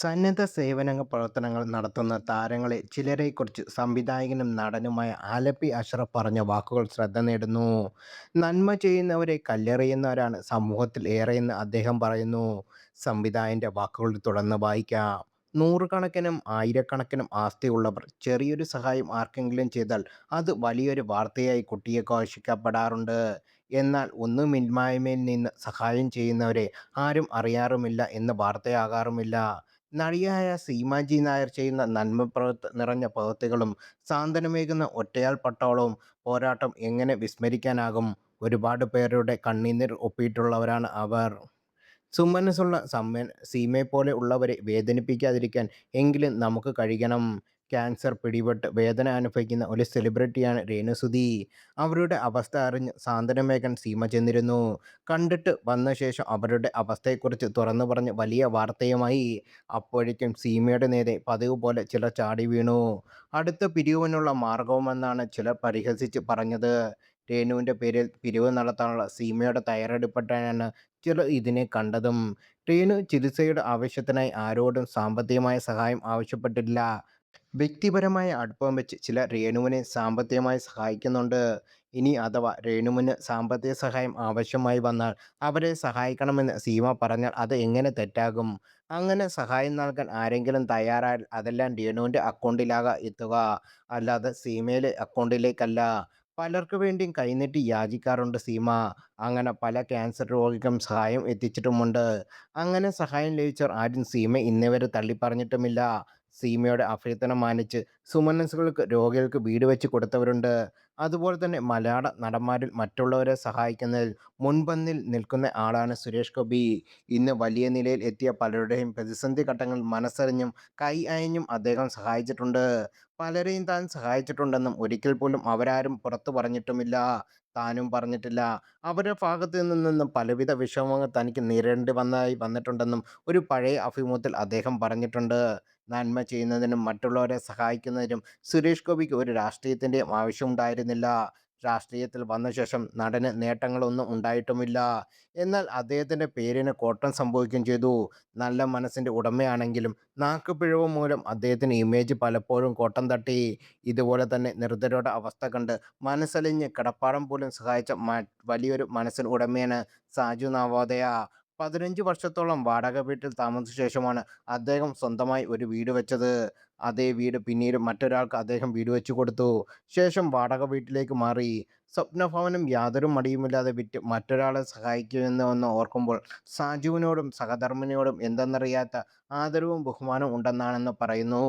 സന്നദ്ധ സേവന പ്രവർത്തനങ്ങൾ നടത്തുന്ന താരങ്ങളെ ചിലരെക്കുറിച്ച് സംവിധായകനും നടനുമായ ആലപ്പി അഷ്റഫ് പറഞ്ഞ വാക്കുകൾ ശ്രദ്ധ നേടുന്നു. നന്മ ചെയ്യുന്നവരെ കല്ലെറിയുന്നവരാണ് സമൂഹത്തിൽ ഏറെയെന്ന് അദ്ദേഹം പറയുന്നു. സംവിധായകന്റെ വാക്കുകൾ തുടർന്ന് വായിക്കാം. നൂറുകണക്കിനും ആയിരക്കണക്കിനും ആസ്തിയുള്ളവർ ചെറിയൊരു സഹായം ആർക്കെങ്കിലും ചെയ്താൽ അത് വലിയൊരു വാർത്തയായി കുട്ടിയാഘോഷിക്കപ്പെടാറുണ്ട്. എന്നാൽ ഒന്നുമില്ലായ്മയിൽ നിന്ന് സഹായം ചെയ്യുന്നവരെ ആരും അറിയാറുമില്ല എന്ന് വാർത്തയാകാറുമില്ല. നടിയായ സീമാജി നായർ ചെയ്യുന്ന നിറഞ്ഞ പ്രവൃത്തികളും സാന്ത്വനമേകുന്ന ഒറ്റയാൾ പട്ടാളവും പോരാട്ടം എങ്ങനെ വിസ്മരിക്കാനാകും? ഒരുപാട് പേരുടെ കണ്ണുനീർ ഒപ്പിയിട്ടുള്ളവരാണ് അവർ. സുമനസ്സുള്ള സീമയെപ്പോലെ ഉള്ളവരെ വേദനിപ്പിക്കാതിരിക്കാൻ എങ്കിലും നമുക്ക് കഴിയണം. ക്യാൻസർ പിടിപെട്ട് വേദന അനുഭവിക്കുന്ന ഒരു സെലിബ്രിറ്റിയാണ് രേണുസുതി. അവരുടെ അവസ്ഥ അറിഞ്ഞ് സാന്ത്വനമേകാൻ സീമ ചെന്നിരുന്നു. കണ്ടിട്ട് വന്ന ശേഷം അവരുടെ അവസ്ഥയെക്കുറിച്ച് തുറന്നു പറഞ്ഞ് വലിയ വാർത്തയുമായി. അപ്പോഴേക്കും സീമയുടെ നേരെ പതിവ് പോലെ ചിലർ ചാടി വീണു. അടുത്ത പിരിവിനുള്ള മാർഗവുമെന്നാണ് ചിലർ പരിഹസിച്ച് പറഞ്ഞത്. രേണുവിൻ്റെ പേരിൽ പിരിവ് നടത്താനുള്ള സീമയുടെ തയ്യാറെടുപ്പായിട്ടാണ് ചിലർ ഇതിനെ കണ്ടതും. രേണു ചികിത്സയുടെ ആവശ്യത്തിനായി ആരോടും സാമ്പത്തികമായ സഹായം ആവശ്യപ്പെട്ടിട്ടില്ല. വ്യക്തിപരമായ അടുപ്പം വെച്ച് ചിലർ രേണുവിനെ സാമ്പത്തികമായി സഹായിക്കുന്നുണ്ട്. ഇനി അഥവാ രേണുവിന് സാമ്പത്തിക സഹായം ആവശ്യമായി വന്നാൽ അവരെ സഹായിക്കണമെന്ന് സീമ പറഞ്ഞാൽ അത് എങ്ങനെ തെറ്റാകും? അങ്ങനെ സഹായം നൽകാൻ ആരെങ്കിലും തയ്യാറായാൽ അതെല്ലാം രേണുവിൻ്റെ അക്കൗണ്ടിലാകാം എത്തുക, അല്ലാതെ സീമയുടെ അക്കൗണ്ടിലേക്കല്ല. പലർക്കു വേണ്ടിയും കൈനീട്ടി യാചിക്കാറുണ്ട് സീമ. അങ്ങനെ പല ക്യാൻസർ രോഗികൾക്കും സഹായം എത്തിച്ചിട്ടുമുണ്ട്. അങ്ങനെ സഹായം ലഭിച്ചവർ ആരും സീമയെ ഇന്നേവരെ തള്ളിപ്പറഞ്ഞിട്ടുമില്ല. സീമയുടെ അഭ്യർത്ഥന മാനിച്ച് സുമനസ്സുകൾക്ക് രോഗികൾക്ക് വീട് വെച്ച് കൊടുത്തവരുണ്ട്. അതുപോലെ തന്നെ മലയാള നടന്മാരിൽ മറ്റുള്ളവരെ സഹായിക്കുന്നതിൽ മുൻപന്തിയിൽ നിൽക്കുന്ന ആളാണ് സുരേഷ് ഗോപി. ഇന്ന് വലിയ നിലയിൽ എത്തിയ പലരുടെയും പ്രതിസന്ധി ഘട്ടങ്ങളിൽ മനസ്സറിഞ്ഞും കൈ അയഞ്ഞും അദ്ദേഹം സഹായിച്ചിട്ടുണ്ട്. പലരെയും താൻ സഹായിച്ചിട്ടുണ്ടെന്നും ഒരിക്കൽ പോലും അവരാരും പുറത്തു പറഞ്ഞിട്ടുമില്ല. താനും പറഞ്ഞിട്ടില്ല. അവരുടെ ഭാഗത്തു നിന്നും പലവിധ വിഷമങ്ങൾ തനിക്ക് നേരിടേണ്ടി വന്നിട്ടുണ്ടെന്നും ഒരു പഴയ അഭിമുഖത്തിൽ അദ്ദേഹം പറഞ്ഞിട്ടുണ്ട്. നന്മ ചെയ്യുന്നതിനും മറ്റുള്ളവരെ സഹായിക്കുന്നതിനും സുരേഷ് ഗോപിക്ക് ഒരു രാഷ്ട്രീയത്തിൻ്റെയും ആവശ്യമുണ്ടായിരുന്നില്ല. രാഷ്ട്രീയത്തിൽ വന്ന ശേഷം നടന് നേട്ടങ്ങളൊന്നും ഉണ്ടായിട്ടുമില്ല. എന്നാൽ അദ്ദേഹത്തിൻ്റെ പേരിന് കോട്ടം സംഭവിക്കുകയും ചെയ്തു. നല്ല മനസ്സിൻ്റെ ഉടമയാണെങ്കിലും നാക്കുപിഴവ് മൂലം അദ്ദേഹത്തിന് ഇമേജ് പലപ്പോഴും കോട്ടം തട്ടി. ഇതുപോലെ തന്നെ നിർധനരുടെ അവസ്ഥ കണ്ട് മനസ്സലിഞ്ഞ് കിടപ്പാടം പോലും സഹായിച്ച വലിയൊരു മനസ്സിന് ഉടമയാണ് സാജു നവോദയ. 15 വർഷത്തോളം വാടക വീട്ടിൽ താമസിച്ച ശേഷമാണ് അദ്ദേഹം സ്വന്തമായി ഒരു വീട് വെച്ചത്. അതേ വീട് പിന്നീട് മറ്റൊരാൾക്ക് അദ്ദേഹം വീട് വെച്ചു കൊടുത്തു. ശേഷം വാടക വീട്ടിലേക്ക് മാറി. സ്വപ്നഭവനം യാതൊരു മടിയുമില്ലാതെ വിറ്റ് മറ്റൊരാളെ സഹായിക്കുന്നുവെന്ന് ഓർക്കുമ്പോൾ സാജുവിനോടും സഹധർമ്മിണിയോടും എന്തെന്നറിയാത്ത ആദരവും ബഹുമാനവും ഉണ്ടെന്നാണെന്ന് പറയുന്നു.